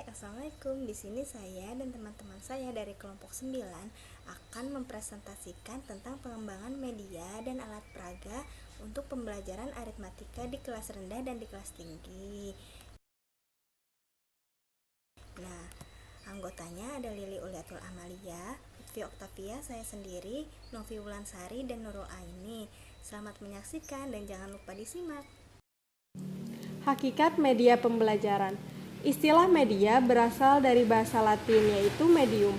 Assalamualaikum. Di sini saya dan teman-teman saya dari kelompok 9 akan mempresentasikan tentang pengembangan media dan alat peraga untuk pembelajaran aritmatika di kelas rendah dan di kelas tinggi. Nah, anggotanya ada Lili Uliatul Amalia, Lutfi Oktavia, saya sendiri, Novi Wulansari, dan Nurul Aini. Selamat menyaksikan dan jangan lupa disimak. Hakikat media pembelajaran. Istilah media berasal dari bahasa Latin yaitu medium,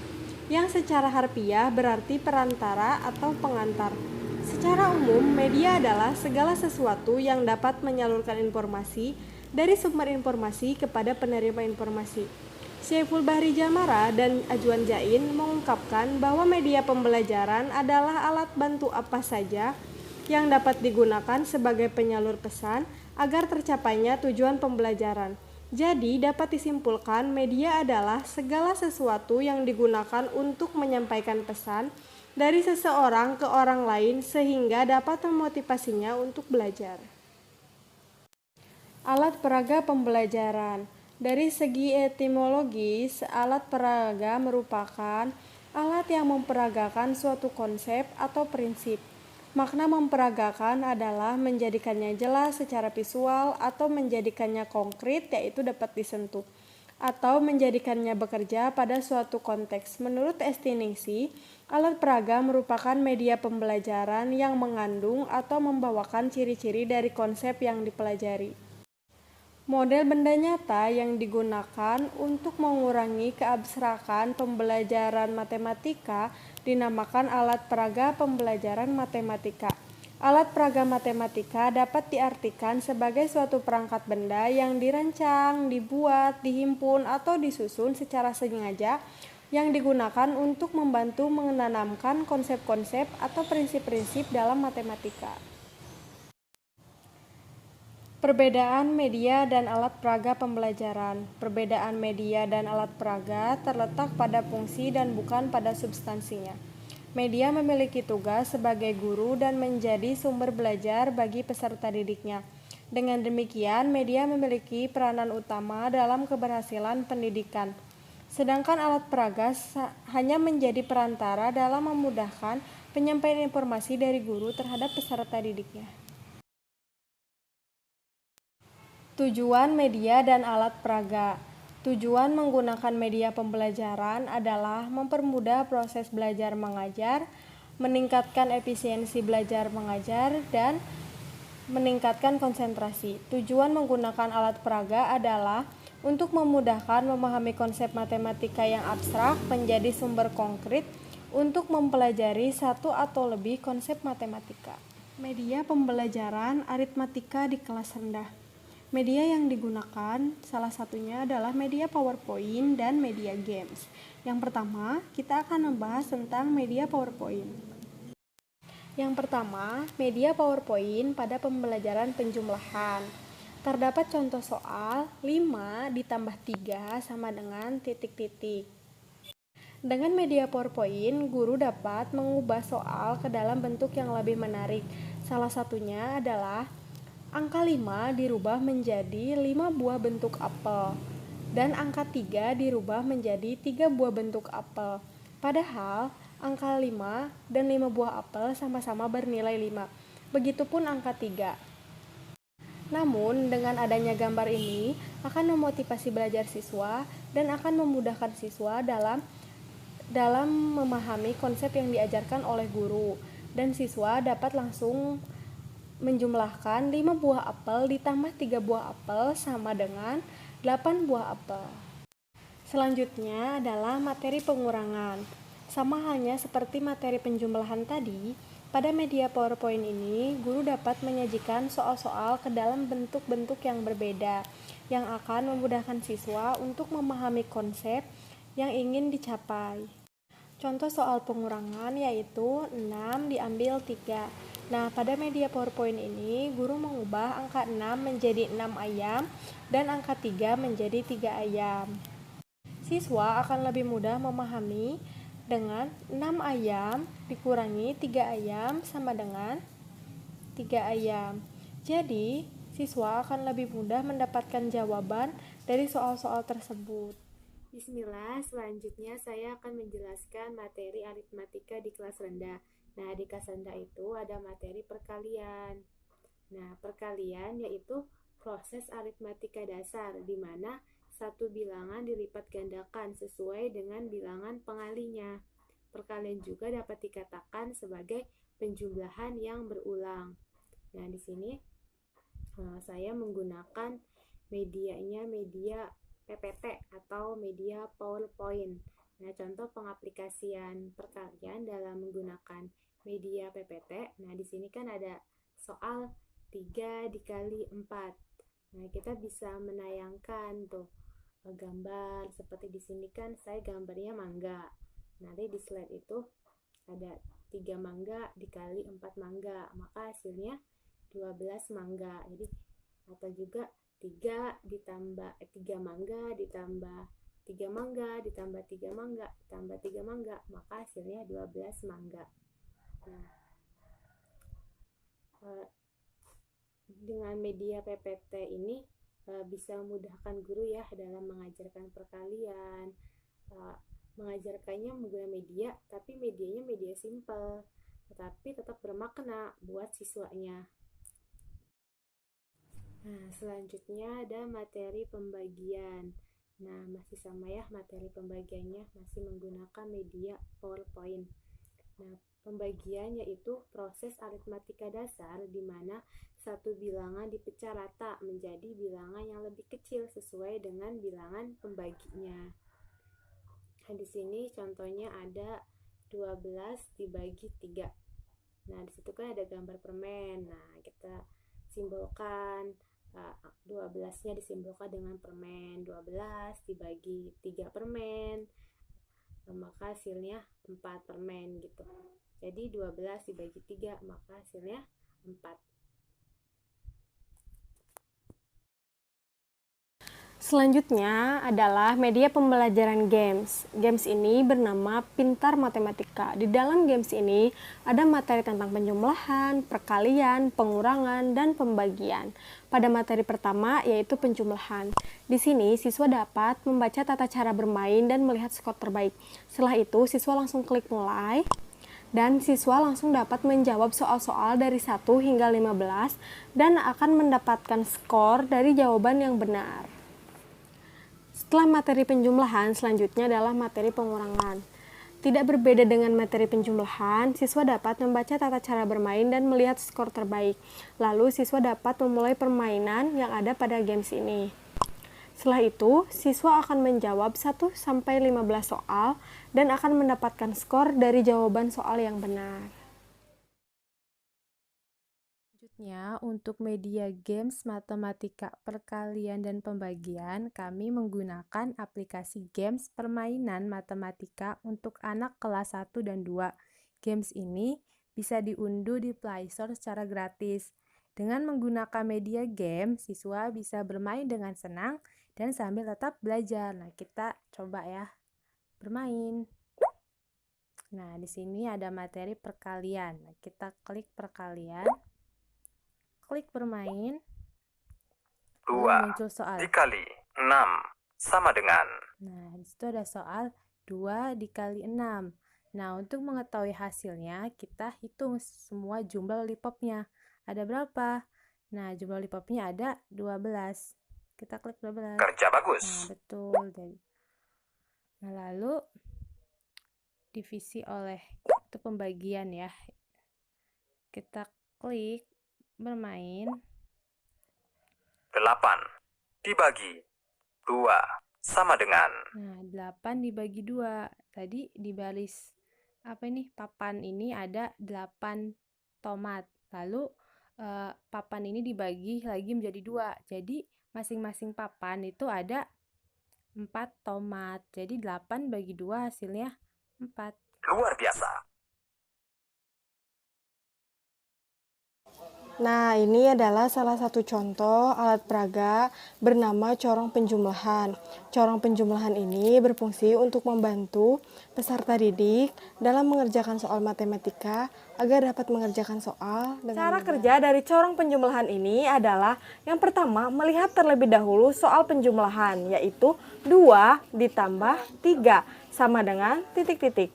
yang secara harfiah berarti perantara atau pengantar. Secara umum, media adalah segala sesuatu yang dapat menyalurkan informasi dari sumber informasi kepada penerima informasi. Syaiful Bahri Jamara dan Ajwan Jain mengungkapkan bahwa media pembelajaran adalah alat bantu apa saja yang dapat digunakan sebagai penyalur pesan agar tercapainya tujuan pembelajaran. Jadi, dapat disimpulkan media adalah segala sesuatu yang digunakan untuk menyampaikan pesan dari seseorang ke orang lain sehingga dapat memotivasinya untuk belajar. Alat peraga pembelajaran. Dari segi etimologis, alat peraga merupakan alat yang memperagakan suatu konsep atau prinsip. Makna memperagakan adalah menjadikannya jelas secara visual atau menjadikannya konkret yaitu dapat disentuh atau menjadikannya bekerja pada suatu konteks. Menurut Estiningsi, alat peraga merupakan media pembelajaran yang mengandung atau membawakan ciri-ciri dari konsep yang dipelajari. Model benda nyata yang digunakan untuk mengurangi keabstrakan pembelajaran matematika dinamakan alat peraga pembelajaran matematika. Alat peraga matematika dapat diartikan sebagai suatu perangkat benda yang dirancang, dibuat, dihimpun, atau disusun secara sengaja yang digunakan untuk membantu menanamkan konsep-konsep atau prinsip-prinsip dalam matematika. Perbedaan media dan alat peraga pembelajaran. Perbedaan media dan alat peraga terletak pada fungsi dan bukan pada substansinya. Media memiliki tugas sebagai guru dan menjadi sumber belajar bagi peserta didiknya. Dengan demikian, media memiliki peranan utama dalam keberhasilan pendidikan. Sedangkan alat peraga hanya menjadi perantara dalam memudahkan penyampaian informasi dari guru terhadap peserta didiknya. Tujuan media dan alat peraga. Tujuan menggunakan media pembelajaran adalah mempermudah proses belajar mengajar, meningkatkan efisiensi belajar mengajar, dan meningkatkan konsentrasi. Tujuan menggunakan alat peraga adalah untuk memudahkan memahami konsep matematika yang abstrak menjadi sumber konkret untuk mempelajari satu atau lebih konsep matematika. Media pembelajaran aritmatika di kelas rendah. Media yang digunakan salah satunya adalah media PowerPoint dan media games. Yang pertama, kita akan membahas tentang media PowerPoint. Yang pertama, media PowerPoint pada pembelajaran penjumlahan. Terdapat contoh soal 5 ditambah 3 sama dengan titik-titik. Dengan media PowerPoint, guru dapat mengubah soal ke dalam bentuk yang lebih menarik. Salah satunya adalah angka 5 dirubah menjadi 5 buah bentuk apel, dan angka 3 dirubah menjadi 3 buah bentuk apel. Padahal, angka 5 dan 5 buah apel sama-sama bernilai 5. Begitupun angka 3. Namun, dengan adanya gambar ini akan memotivasi belajar siswa dan akan memudahkan siswa dalam memahami konsep yang diajarkan oleh guru, dan siswa dapat langsung menjumlahkan 5 buah apel ditambah 3 buah apel sama dengan 8 buah apel. Selanjutnya adalah materi pengurangan. Sama halnya seperti materi penjumlahan tadi, pada media PowerPoint ini, guru dapat menyajikan soal-soal ke dalam bentuk-bentuk yang berbeda, yang akan memudahkan siswa untuk memahami konsep yang ingin dicapai. Contoh soal pengurangan yaitu 6 diambil 3. Nah, pada media PowerPoint ini, guru mengubah angka 6 menjadi 6 ayam dan angka 3 menjadi 3 ayam. Siswa akan lebih mudah memahami dengan 6 ayam dikurangi 3 ayam sama dengan 3 ayam. Jadi, siswa akan lebih mudah mendapatkan jawaban dari soal-soal tersebut. Bismillah, selanjutnya saya akan menjelaskan materi aritmatika di kelas rendah. Nah, di kelas rendah itu ada materi perkalian. Nah, perkalian yaitu proses aritmatika dasar, di mana satu bilangan dilipat gandakan sesuai dengan bilangan pengalinya. Perkalian juga dapat dikatakan sebagai penjumlahan yang berulang. Nah, di sini saya menggunakan medianya media PPT atau media PowerPoint. Nah, contoh pengaplikasian perkalian dalam menggunakan media PPT. Nah, di sini kan ada soal 3 dikali 4. Nah, kita bisa menayangkan tuh gambar seperti di sini kan saya gambarnya mangga. Nanti di slide itu ada 3 mangga dikali 4 mangga, maka hasilnya 12 mangga. Jadi atau juga 3 mangga ditambah 3 mangga ditambah 3 mangga ditambah 3 mangga, maka hasilnya 12 mangga. Nah, dengan media PPT ini bisa memudahkan guru ya dalam mengajarkan perkalian. Mengajarkannya menggunakan media, tapi medianya media simple, tetapi tetap bermakna buat siswanya. Nah, selanjutnya ada materi pembagian. Nah, masih sama ya materi pembagiannya, masih menggunakan media PowerPoint. Nah, pembagian yaitu proses aritmatika dasar di mana satu bilangan dipecah rata menjadi bilangan yang lebih kecil sesuai dengan bilangan pembaginya. Nah, di sini contohnya ada 12 dibagi 3. Nah, di situ kan ada gambar permen. Nah, kita simbolkan 12-nya disimbolkan dengan permen. 12 dibagi 3 permen, maka hasilnya 4 permen gitu. Jadi 12 dibagi 3, maka hasilnya 4. Selanjutnya adalah media pembelajaran games. Games ini bernama Pintar Matematika. Di dalam games ini ada materi tentang penjumlahan, perkalian, pengurangan, dan pembagian. Pada materi pertama yaitu penjumlahan. Di sini siswa dapat membaca tata cara bermain dan melihat skor terbaik. Setelah itu siswa langsung klik mulai. Dan siswa langsung dapat menjawab soal-soal dari 1 hingga 15 dan akan mendapatkan skor dari jawaban yang benar. Setelah materi penjumlahan, selanjutnya adalah materi pengurangan. Tidak berbeda dengan materi penjumlahan, siswa dapat membaca tata cara bermain dan melihat skor terbaik. Lalu siswa dapat memulai permainan yang ada pada games ini. Setelah itu, siswa akan menjawab 1-15 soal dan akan mendapatkan skor dari jawaban soal yang benar. Selanjutnya, untuk media games matematika perkalian dan pembagian, kami menggunakan aplikasi games permainan matematika untuk anak kelas 1 dan 2. Games ini bisa diunduh di Play Store secara gratis. Dengan menggunakan media game, siswa bisa bermain dengan senang dan sambil tetap belajar. Nah, kita coba ya bermain. Nah, di sini ada materi perkalian. Nah, kita klik perkalian. Klik bermain. 2 muncul soal. dikali 6 sama dengan. Nah, di situ ada soal 2 dikali 6. Nah, untuk mengetahui hasilnya, kita hitung semua jumlah lollipopnya. Ada berapa? Nah, jumlah lollipopnya ada 12. Kita klik 12. Kerja bagus. Nah, betul. Nah, lalu divisi oleh itu pembagian ya. Kita klik bermain. 8 dibagi 2 sama dengan. Nah, 8 dibagi 2. Tadi di baris papan ini ada 8 tomat. Lalu papan ini dibagi lagi menjadi 2. Jadi masing-masing papan itu ada 4 tomat. Jadi 8 bagi 2 hasilnya 4. Luar biasa. Nah, ini adalah salah satu contoh alat peraga bernama corong penjumlahan. Corong penjumlahan ini berfungsi untuk membantu peserta didik dalam mengerjakan soal matematika agar dapat mengerjakan soal dengan cara mudah. Kerja dari corong penjumlahan ini adalah yang pertama, melihat terlebih dahulu soal penjumlahan, yaitu 2 ditambah 3 sama dengan titik-titik.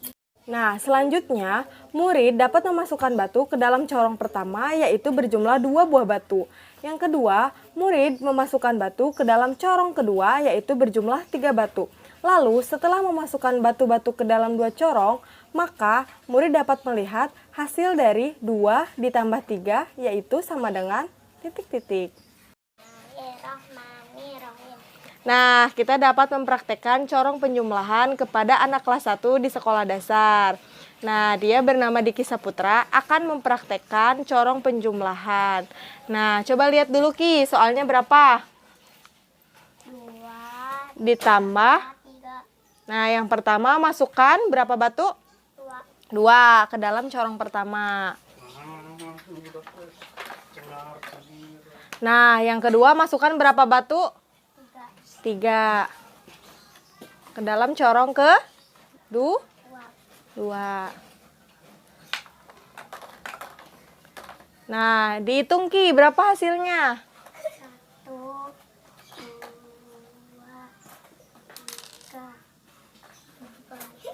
Nah, selanjutnya, murid dapat memasukkan batu ke dalam corong pertama, yaitu berjumlah 2 buah batu. Yang kedua, murid memasukkan batu ke dalam corong kedua, yaitu berjumlah 3 batu. Lalu, setelah memasukkan batu-batu ke dalam 2 corong, maka murid dapat melihat hasil dari 2 ditambah 3, yaitu sama dengan titik-titik. Nah, kita dapat mempraktekkan corong penjumlahan kepada anak kelas 1 di sekolah dasar. Nah, dia bernama Diki Saputra akan mempraktekkan corong penjumlahan. Nah, coba lihat dulu Ki, soalnya berapa? 2 Ditambah. 3. Nah, yang pertama masukkan berapa batu? 2 ke dalam corong pertama. Nah, yang kedua masukkan berapa batu? 3 ke dalam corong ke 2. Nah, dihitung Ki, berapa hasilnya? 1 2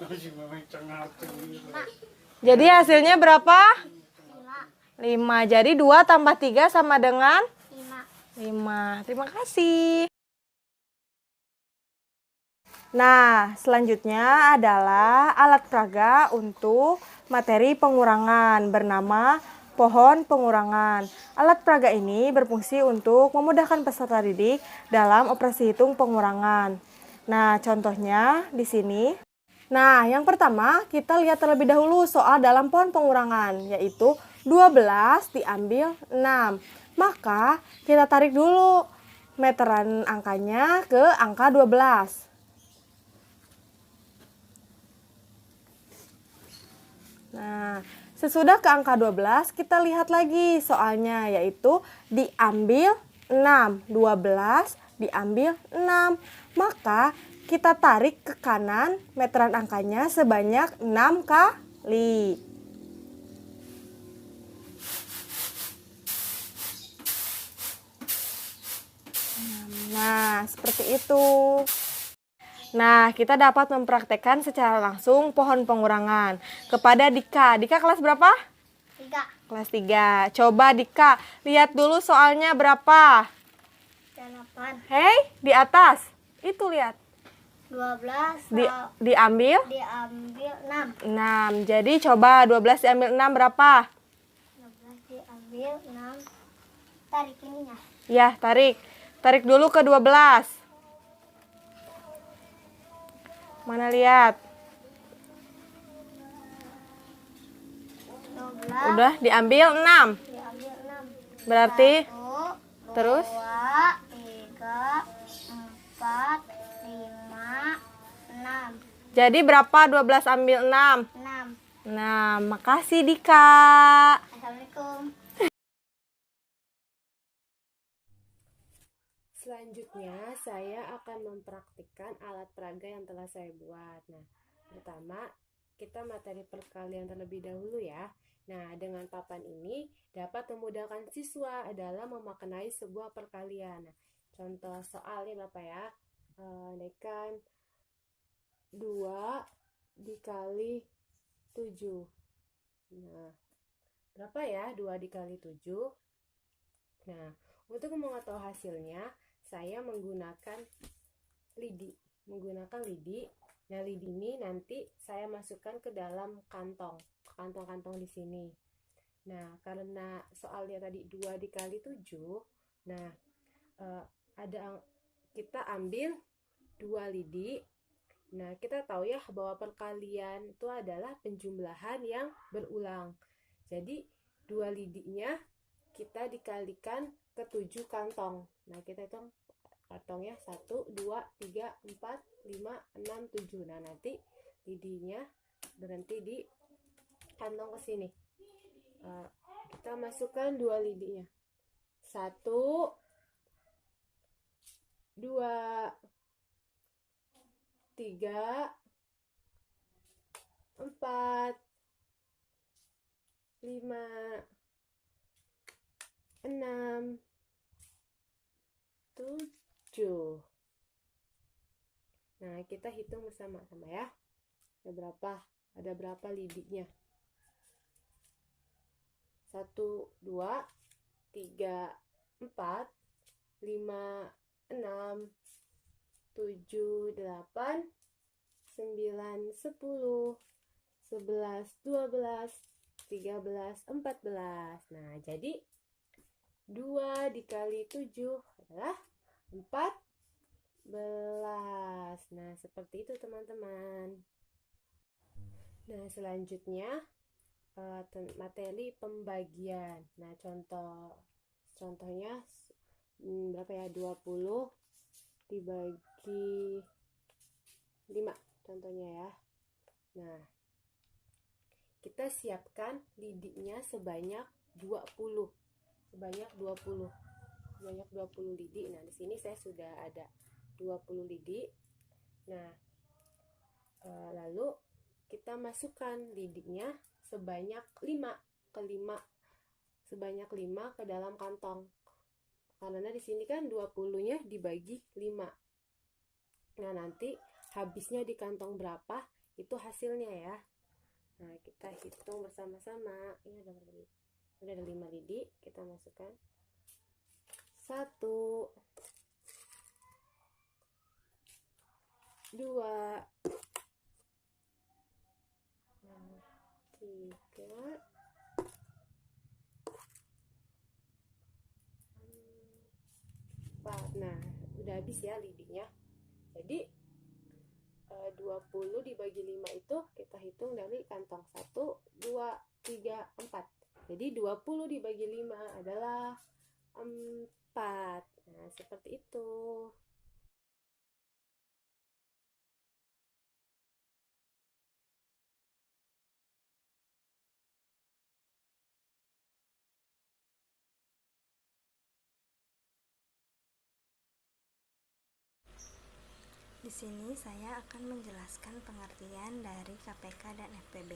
3 4 5. Jadi hasilnya berapa? 5. 5. Jadi 2 tambah 3 sama dengan 5. 5. Terima kasih. Nah, selanjutnya adalah alat peraga untuk materi pengurangan bernama pohon pengurangan. Alat peraga ini berfungsi untuk memudahkan peserta didik dalam operasi hitung pengurangan. Nah, contohnya di sini. Nah, yang pertama kita lihat terlebih dahulu soal dalam pohon pengurangan, yaitu 12 diambil 6. Maka kita tarik dulu meteran angkanya ke angka 12. Nah, sesudah ke angka 12, kita lihat lagi soalnya, yaitu diambil 6. 12 diambil 6. Maka kita tarik ke kanan meteran angkanya sebanyak 6 kali. Nah, seperti itu. Nah, kita dapat mempraktekkan secara langsung pohon pengurangan kepada Dika. Dika kelas berapa? 3. Kelas 3. Coba Dika, lihat dulu soalnya berapa? 8. Hei, di atas. Itu lihat. 12 Diambil diambil 6. 6. Jadi coba 12 diambil 6 berapa? 12 diambil 6. Tarik ininya. Ya, tarik. Tarik dulu ke 12. Mana lihat? 12 Udah diambil 6. diambil 6. Berarti 1 terus 2 3 4 5 6. jadi berapa 12 ambil 6? 6. Nah, makasih Dika. Assalamualaikum. Selanjutnya, saya akan mempraktikkan alat peraga yang telah saya buat. Nah, pertama, kita materi perkalian terlebih dahulu ya. Nah, dengan papan ini dapat memudahkan siswa dalam memaknai sebuah perkalian. Nah, contoh soalnya Bapak ya, andaikan 2 dikali 7. Nah, berapa ya 2 dikali 7? Nah, untuk mengetahui hasilnya, saya menggunakan lidi. Nah, lidi ini nanti saya masukkan ke dalam kantong di sini. Nah, karena soalnya tadi 2 dikali 7, nah kita ambil 2 lidi. Nah, kita tahu ya bahwa perkalian itu adalah penjumlahan yang berulang. Jadi 2 lidinya kita dikalikan ke 7 kantong. Nah, kita hitung kantongnya 1, 2, 3, 4, 5, 6, 7. Nah, nanti lidinya berhenti di kantong ke sini. kita masukkan 2 lidinya. 1, 2, 3, 4, 5, 6, 7. Nah, kita hitung bersama-sama ya. Ada berapa lidinya? 1, 2, 3, 4, 5, 6, 7, 8, 9, 10, 11, 12, 13, 14. Nah, jadi 2 dikali 7 adalah 14. Nah, seperti itu teman-teman. Nah, selanjutnya materi pembagian. Nah, contohnya berapa ya? 20 dibagi 5 contohnya ya. Nah, kita siapkan lidinya sebanyak 20. Sebanyak 20 lidi. Nah, di sini saya sudah ada 20 lidi. Nah, lalu kita masukkan lidinya sebanyak 5 ke dalam kantong. Karena di sini kan 20-nya dibagi 5. Nah, nanti habisnya di kantong berapa, itu hasilnya ya. Nah, kita hitung bersama-sama. Ini udah ada 5 lidi, kita masukkan 1, 2, 3, 4. Nah, udah habis ya lidinya. Jadi 20 dibagi 5 itu kita hitung dari kantong 1, 2, 3, 4. Jadi 20 dibagi 5 adalah 4. Nah, seperti itu. Di sini saya akan menjelaskan pengertian dari KPK dan FPB.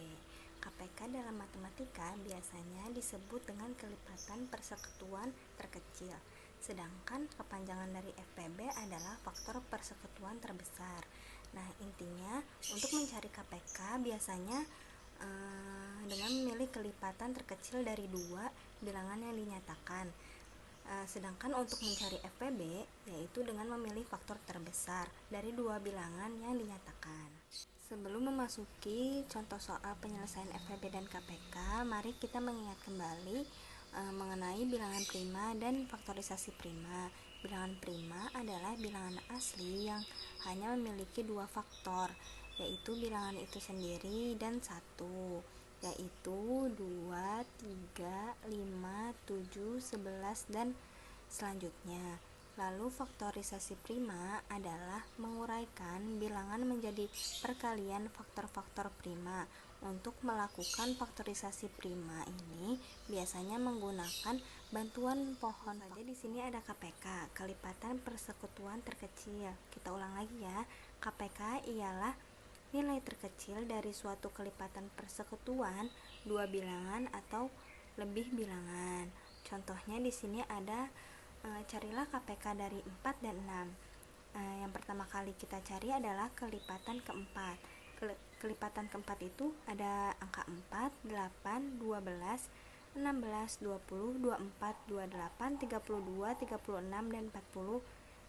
KPK dalam matematika biasanya disebut dengan kelipatan persekutuan terkecil, sedangkan kepanjangan dari FPB adalah faktor persekutuan terbesar. Nah, intinya untuk mencari KPK biasanya dengan memilih kelipatan terkecil dari 2 bilangan yang dinyatakan. Sedangkan untuk mencari FPB yaitu dengan memilih faktor terbesar dari 2 bilangan yang dinyatakan. Sebelum memasuki contoh soal penyelesaian FPB dan KPK, mari kita mengingat kembali mengenai bilangan prima dan faktorisasi prima. Bilangan prima adalah bilangan asli yang hanya memiliki 2 faktor, yaitu bilangan itu sendiri dan 1, yaitu 2, 3, 5, 7, 11, dan selanjutnya. Lalu faktorisasi prima adalah menguraikan bilangan menjadi perkalian faktor-faktor prima. Untuk melakukan faktorisasi prima ini biasanya menggunakan bantuan pohon. Saja di sini ada KPK, kelipatan persekutuan terkecil. Kita ulang lagi ya. KPK ialah nilai terkecil dari suatu kelipatan persekutuan 2 bilangan atau lebih bilangan. Contohnya di sini ada carilah KPK dari 4 dan 6. Yang pertama kali kita cari adalah kelipatan keempat. Kelipatan keempat itu ada angka 4, 8, 12, 16, 20, 24, 28, 32, 36, dan 40,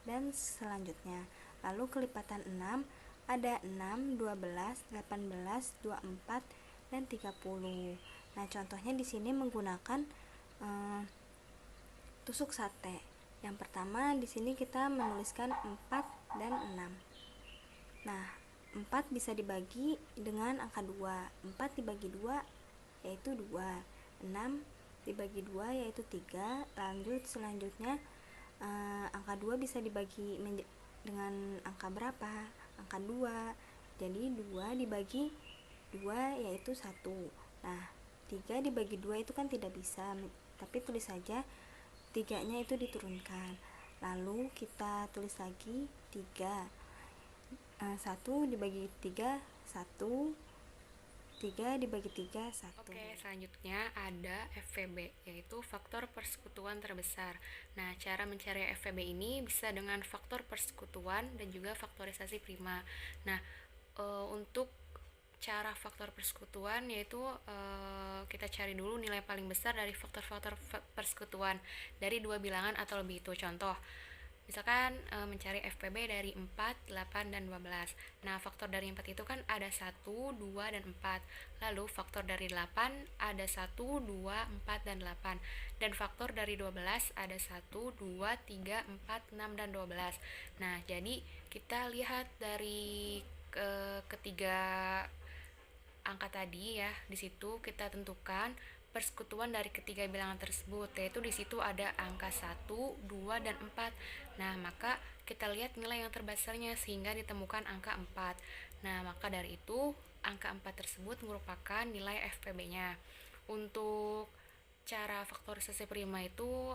dan selanjutnya. Lalu kelipatan 6 ada 6, 12, 18, 24, dan 30. Nah, contohnya di sini menggunakan tusuk sate. Yang pertama di sini kita menuliskan 4 dan 6. Nah, 4 bisa dibagi dengan angka 2. 4 dibagi 2 yaitu 2. 6 dibagi 2 yaitu 3. Selanjutnya angka 2 bisa dibagi dengan angka berapa? Angka 2. Jadi 2 dibagi 2 yaitu 1. Nah, 3 dibagi 2 itu kan tidak bisa, tapi tulis saja 3-nya itu diturunkan. Lalu kita tulis lagi 3. 1 dibagi 3, 1. 3 dibagi 3, 1. Oke, selanjutnya ada FVB, yaitu faktor persekutuan terbesar. Nah, cara mencari FVB ini bisa dengan faktor persekutuan dan juga faktorisasi prima. Nah, untuk cara faktor persekutuan yaitu kita cari dulu nilai paling besar dari faktor-faktor persekutuan dari dua bilangan atau lebih itu. Contoh, misalkan mencari FPB dari 4, 8, dan 12. Nah, faktor dari 4 itu kan ada 1, 2, dan 4. Lalu faktor dari 8 ada 1, 2, 4, dan 8. Dan faktor dari 12 ada 1, 2, 3, 4, 6, dan 12. Nah, jadi kita lihat dari ketiga angka tadi ya, di situ kita tentukan persekutuan dari ketiga bilangan tersebut, yaitu di situ ada angka 1, 2, dan 4. Nah, maka kita lihat nilai yang terbesarnya sehingga ditemukan angka 4. Nah, maka dari itu angka 4 tersebut merupakan nilai FPB-nya. Untuk cara faktorisasi prima itu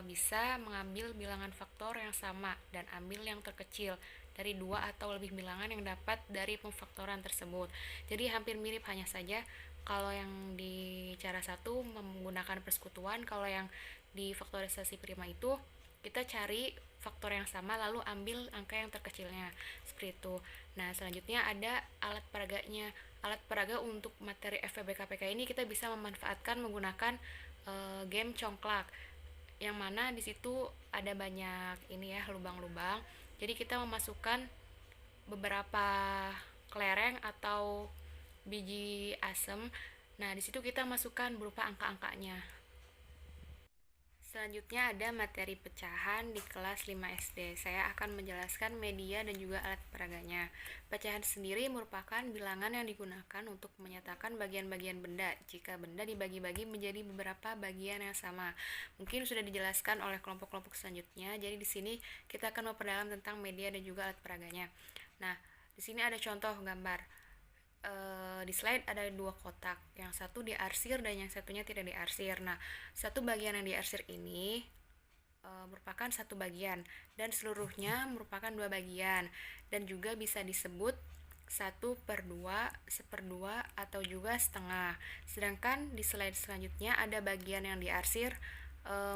bisa mengambil bilangan faktor yang sama dan ambil yang terkecil dari dua atau lebih bilangan yang dapat dari pemfaktoran tersebut. Jadi hampir mirip, hanya saja kalau yang di cara satu menggunakan persekutuan, kalau yang di faktorisasi prima itu kita cari faktor yang sama lalu ambil angka yang terkecilnya, seperti itu. Nah, selanjutnya ada alat peraganya. Alat peraga untuk materi FVB KPK ini kita bisa memanfaatkan menggunakan game congklak, yang mana di situ ada banyak ini ya, lubang-lubang. Jadi kita memasukkan beberapa kelereng atau biji asem. Nah, di situ kita masukkan berupa angka-angkanya. Selanjutnya ada materi pecahan di kelas 5 SD. Saya akan menjelaskan media dan juga alat peraganya. Pecahan sendiri merupakan bilangan yang digunakan untuk menyatakan bagian-bagian benda jika benda dibagi-bagi menjadi beberapa bagian yang sama. Mungkin sudah dijelaskan oleh kelompok-kelompok selanjutnya. Jadi di sini kita akan memperdalam tentang media dan juga alat peraganya. Nah, di sini ada contoh gambar. Di slide ada dua kotak, yang satu diarsir dan yang satunya tidak diarsir. Nah, satu bagian yang diarsir ini merupakan satu bagian dan seluruhnya merupakan dua bagian, dan juga bisa disebut 1/2, 1/2, atau juga setengah. Sedangkan di slide selanjutnya ada bagian yang diarsir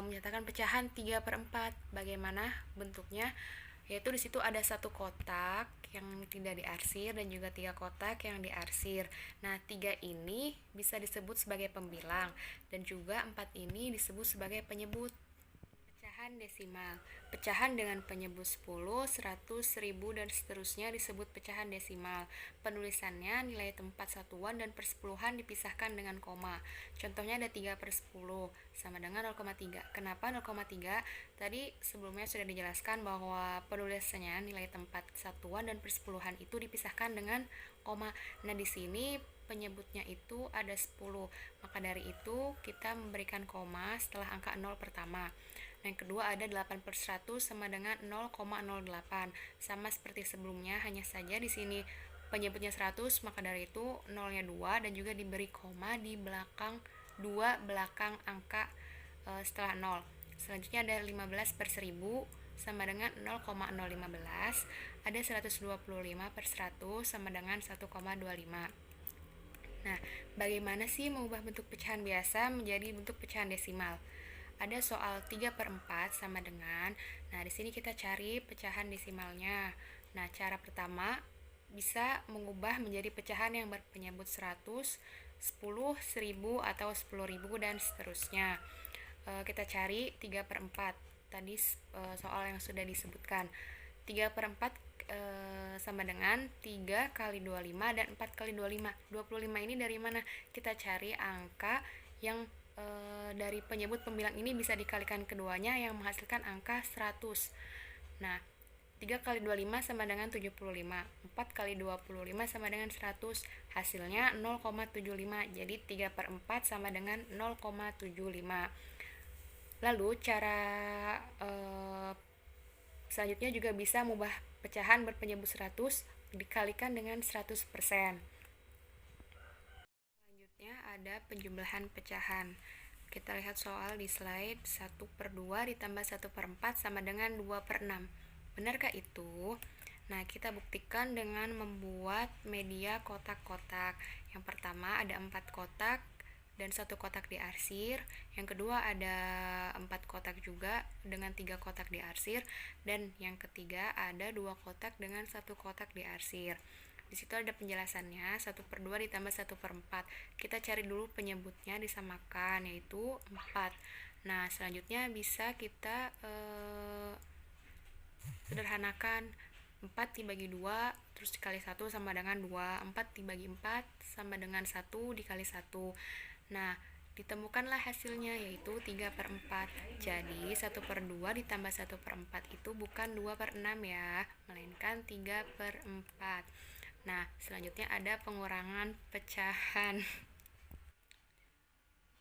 menyatakan pecahan 3/4. Bagaimana bentuknya? Yaitu di situ ada satu kotak yang tidak diarsir dan juga 3 kotak yang diarsir. Nah, 3 ini bisa disebut sebagai pembilang dan juga 4 ini disebut sebagai penyebut. Pecahan desimal. Pecahan dengan penyebut 10, 100, 1000, dan seterusnya disebut pecahan desimal. Penulisannya nilai tempat satuan dan persepuluhan dipisahkan dengan koma. Contohnya ada 3/10 sama dengan 0,3. Kenapa 0,3? Tadi sebelumnya sudah dijelaskan bahwa penulisannya nilai tempat satuan dan persepuluhan itu dipisahkan dengan koma. Nah, di sini penyebutnya itu ada 10. Maka dari itu kita memberikan koma setelah angka 0 pertama. Nah, yang kedua ada 8/100 sama dengan 0,08. Sama seperti sebelumnya, hanya saja di sini penyebutnya 100, maka dari itu nolnya 2 dan juga diberi koma di belakang 2 belakang angka setelah 0. Selanjutnya ada 15/1000 sama dengan 0,015. Ada 125/100 sama dengan 1,25. Nah, bagaimana sih mengubah bentuk pecahan biasa menjadi bentuk pecahan desimal? Ada soal 3/4 sama dengan, nah di sini kita cari pecahan desimalnya. Nah, cara pertama bisa mengubah menjadi pecahan yang berpenyebut 100, 10, 1000, atau 10.000, dan seterusnya. Kita cari 3/4. Tadi soal yang sudah disebutkan. 3/4 sama dengan 3 kali 25 dan 4 kali 25. 25 ini dari mana? Kita cari angka yang dari penyebut pembilang ini bisa dikalikan keduanya yang menghasilkan angka 100. Nah, 3 kali 25 sama dengan 75. 4 kali 25 sama dengan 100. Hasilnya 0,75. Jadi 3/4 sama dengan 0,75. Lalu cara selanjutnya juga bisa mengubah pecahan berpenyebut 100 dikalikan dengan 100%. Selanjutnya pada penjumlahan pecahan. Kita lihat soal di slide. 1/2 ditambah 1/4 sama dengan 2/6. Benarkah itu? Nah, kita buktikan dengan membuat media kotak-kotak. Yang pertama ada 4 kotak dan 1 kotak diarsir. Yang kedua ada 4 kotak juga dengan 3 kotak diarsir. Dan yang ketiga ada 2 kotak dengan 1 kotak diarsir. Di situ ada penjelasannya. 1/2 ditambah 1/4. Kita cari dulu penyebutnya, disamakan, yaitu 4. Nah, selanjutnya bisa kita sederhanakan. 4 dibagi 2 terus dikali 1 sama dengan 2. 4 dibagi 4 sama dengan 1 dikali 1. Nah, ditemukanlah hasilnya, yaitu 3/4. Jadi 1/2 ditambah 1/4 itu bukan 2/6 ya, melainkan 3/4. Nah, selanjutnya ada pengurangan pecahan.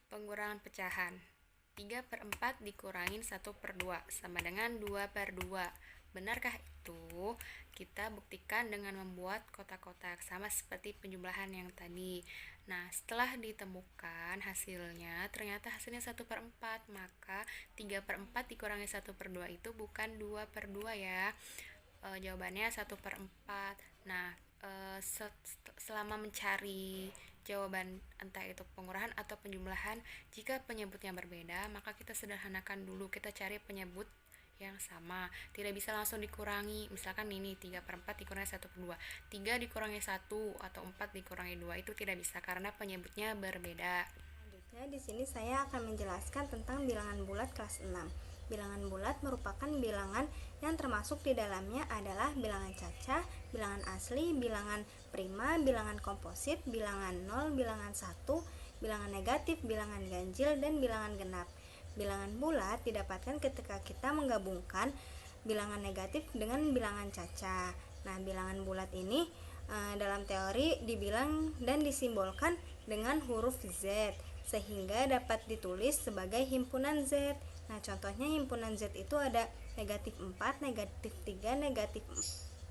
Pengurangan pecahan. 3/4 dikurangin 1/2 sama dengan 2/2. Benarkah itu? Kita buktikan dengan membuat kotak-kotak, sama seperti penjumlahan yang tadi. Nah, setelah ditemukan hasilnya, ternyata hasilnya 1/4, maka 3/4 dikurangi 1/2 itu bukan 2/2 ya. Jawabannya 1/4. Nah, selama mencari jawaban entah itu pengurangan atau penjumlahan, jika penyebutnya berbeda, maka kita sederhanakan dulu, kita cari penyebut yang sama, tidak bisa langsung dikurangi. Misalkan ini 3/4 dikurangi 1/2, 3 dikurangi 1 atau 4 dikurangi 2, itu tidak bisa karena penyebutnya berbeda. Selanjutnya di sini saya akan menjelaskan tentang bilangan bulat kelas 6. Bilangan bulat merupakan bilangan yang termasuk di dalamnya adalah bilangan cacah, bilangan asli, bilangan prima, bilangan komposit, bilangan 0, bilangan 1, bilangan negatif, bilangan ganjil, dan bilangan genap. Bilangan bulat didapatkan ketika kita menggabungkan bilangan negatif dengan bilangan cacah. Nah, bilangan bulat ini dalam teori dibilang dan disimbolkan dengan huruf Z, sehingga dapat ditulis sebagai himpunan Z. Nah, contohnya himpunan Z itu ada negatif 4, negatif 3, negatif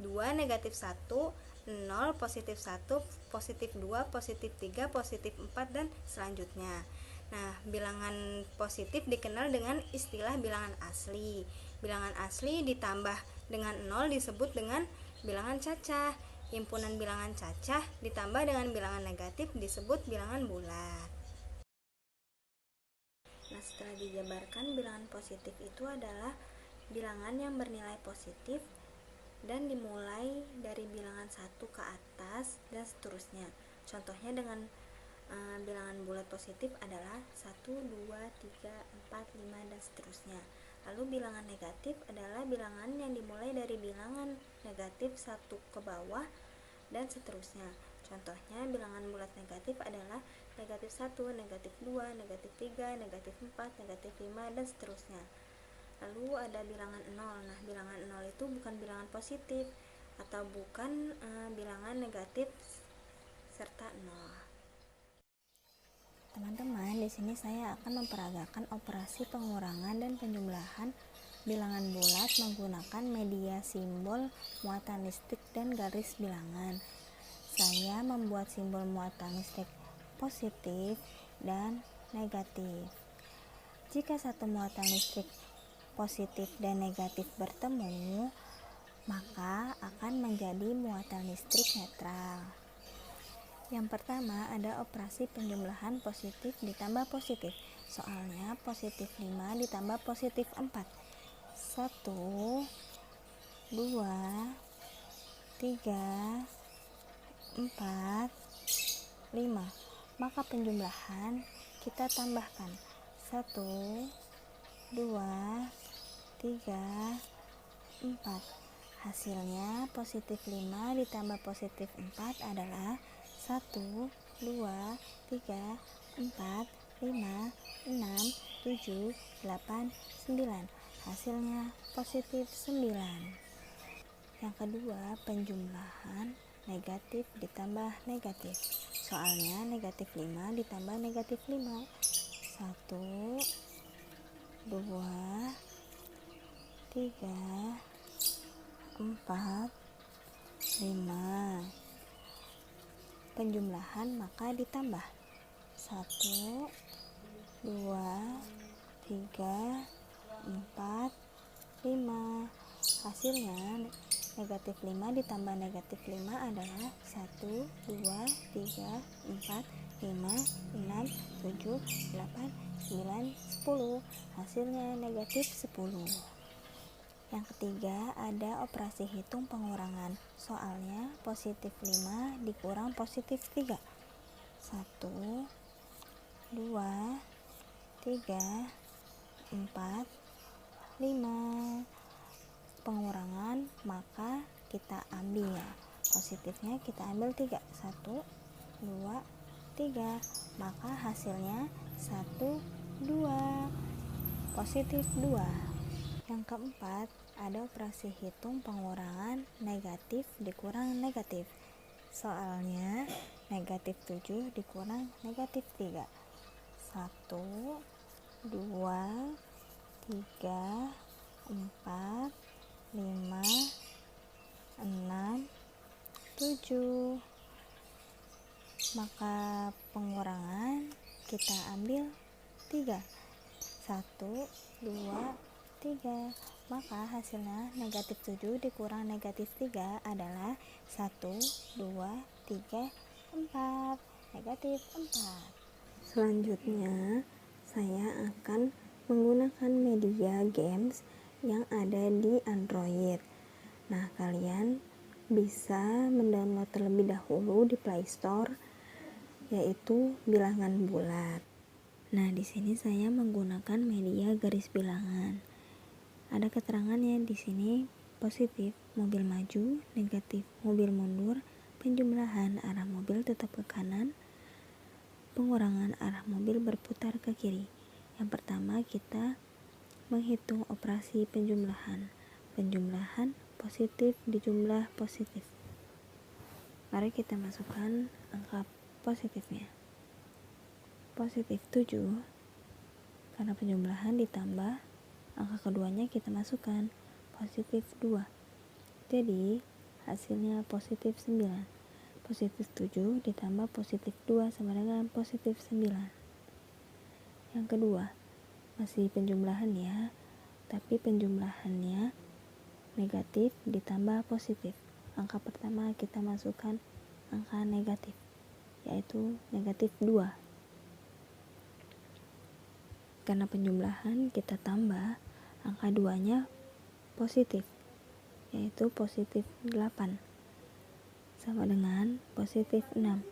2, negatif 1, 0, positif 1, positif 2, positif 3, positif 4, dan selanjutnya. Nah, bilangan positif dikenal dengan istilah bilangan asli. Bilangan asli ditambah dengan 0 disebut dengan bilangan cacah. Himpunan bilangan cacah ditambah dengan bilangan negatif disebut bilangan bulat. Nah, setelah dijabarkan, bilangan positif itu adalah bilangan yang bernilai positif dan dimulai dari bilangan 1 ke atas dan seterusnya. Contohnya dengan bilangan bulat positif adalah 1, 2, 3, 4, 5, dan seterusnya. Lalu bilangan negatif adalah bilangan yang dimulai dari bilangan negatif 1 ke bawah dan seterusnya. Contohnya bilangan bulat negatif adalah negatif 1, negatif 2, negatif 3, negatif 4, negatif 5, dan seterusnya. Lalu ada bilangan 0. Nah, bilangan 0 itu bukan bilangan positif atau bukan bilangan negatif serta 0. Teman-teman, di sini saya akan memperagakan operasi pengurangan dan penjumlahan bilangan bulat menggunakan media simbol, muatan listrik, dan garis bilangan. Saya membuat simbol muatan listrik positif dan negatif. Jika satu muatan listrik positif dan negatif bertemu, maka akan menjadi muatan listrik netral. Yang pertama ada operasi penjumlahan positif ditambah positif. Soalnya positif 5 ditambah positif 4. 1, 2, 3, 4, 5. Maka penjumlahan kita tambahkan 1, 2, 3, 4. Hasilnya positif 5 ditambah positif 4 adalah 1, 2, 3, 4, 5, 6, 7, 8, 9. Hasilnya positif 9. Yang kedua, penjumlahan negatif ditambah negatif. Soalnya negatif 5 ditambah negatif 5. 1, 2, 3, 4, 5. Penjumlahan maka ditambah 1, 2, 3, 4, 5. Hasilnya negatif 5 ditambah negatif 5 adalah 1, 2, 3, 4, 5, 6, 7, 8, 9, 10. Hasilnya negatif 10. Yang ketiga ada operasi hitung pengurangan. Soalnya positif 5 dikurang positif 3. 1, 2, 3, 4, 5. Pengurangan, maka kita ambil positifnya, kita ambil 3. 1, 2, 3. Maka hasilnya 1, 2. Positif 2. Yang keempat, ada operasi hitung pengurangan negatif dikurang negatif. Soalnya negatif 7 dikurang negatif 3. 1, 2, 3, 4, 5, 6, 7. Maka pengurangan kita ambil 3. 1, 2, 3. Maka hasilnya negatif 7 dikurang negatif 3 adalah 1, 2, 3, 4. Negatif 4. Selanjutnya saya akan menggunakan media games yang ada di Android. Nah, kalian bisa mendownload terlebih dahulu di Play Store, yaitu bilangan bulat. Nah, di sini saya menggunakan media garis bilangan. Ada keterangannya di sini: positif mobil maju, negatif mobil mundur, penjumlahan arah mobil tetap ke kanan, pengurangan arah mobil berputar ke kiri. Yang pertama kita menghitung operasi penjumlahan. Penjumlahan positif dijumlah positif. Mari kita masukkan angka positifnya. Positif 7, karena penjumlahan ditambah angka keduanya kita masukkan positif 2. Jadi hasilnya positif 9. Positif 7 ditambah positif 2 sama dengan positif 9. Yang kedua, masih penjumlahan ya, tapi penjumlahannya negatif ditambah positif. Angka pertama kita masukkan angka negatif, yaitu negatif 2. Karena penjumlahan kita tambah angka 2-nya positif, yaitu positif 8 sama dengan positif 6.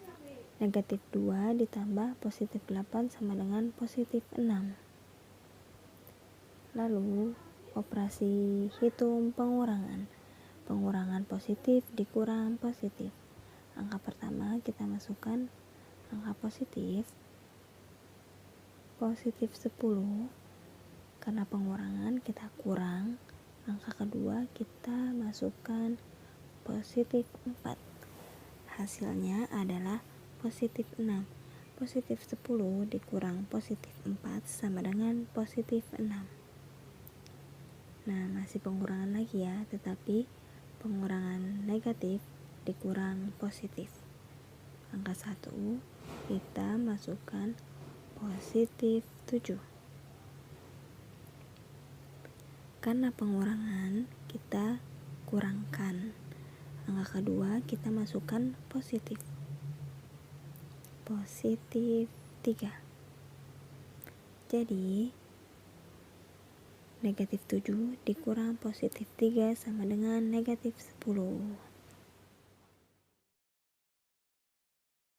Negatif 2 ditambah positif 8 sama dengan positif 6. Lalu operasi hitung pengurangan. Pengurangan positif dikurang positif. Angka pertama kita masukkan angka positif 10. Karena pengurangan kita kurang, angka kedua kita masukkan positif 4. Hasilnya adalah positif 6. Positif 10 dikurang positif 4 sama dengan positif 6. Nah, masih pengurangan lagi ya, tetapi pengurangan negatif dikurang positif. Angka 1 kita masukkan positif 7. Karena pengurangan kita kurangkan, angka kedua kita masukkan positif 3. Jadi negatif 7 dikurang positif 3 sama dengan negatif 10.